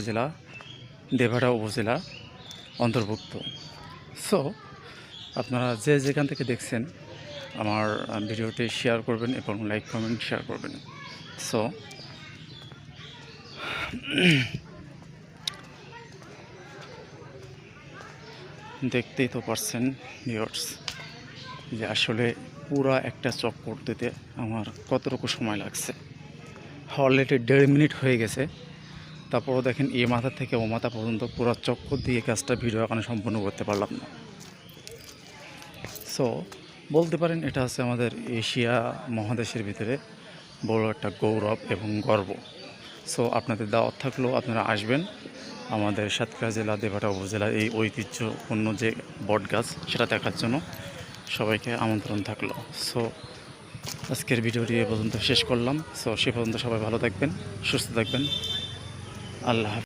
জেলা দেভাটা উপজেলা অন্তর্ভুক্ত। সো আপনারা যে যেখান থেকে দেখছেন আমার ভিডিওটি শেয়ার করবেন এবং লাইক কমেন্ট শেয়ার করবেন। সো দেখতেই তো পারছেন ভিউয়ার্স যে আসলে পুরা একটা চক্কর দিতে আমার কতটুকু সময় লাগছে। অলরেডি 1.5 মিনিট হয়ে গেছে, তারপরও দেখেন এই মাথা থেকে ও মাথা পর্যন্ত পুরো চক্কর দিয়ে কাজটা ভিডিও এখানে সম্পূর্ণ করতে পারলাম না। সো বলতে পারেন এটা হচ্ছে আমাদের এশিয়া মহাদেশের ভিতরে বড় একটা গৌরব এবং গর্ব। সো আপনাদের দাওয়াত থাকলেও আপনারা আসবেন আমাদের সাতক্ষীরা জেলা দেভাটা উপজেলার এই ঐতিহ্যপূর্ণ যে বট গাছ সেটা দেখার জন্য সবাইকে আমন্ত্রণ থাকলো। সো আজকের ভিডিওটি এ পর্যন্ত শেষ করলাম। সো সে পর্যন্ত সবাই ভালো থাকবেন, সুস্থ থাকবেন। আল্লাহ হাফেজ।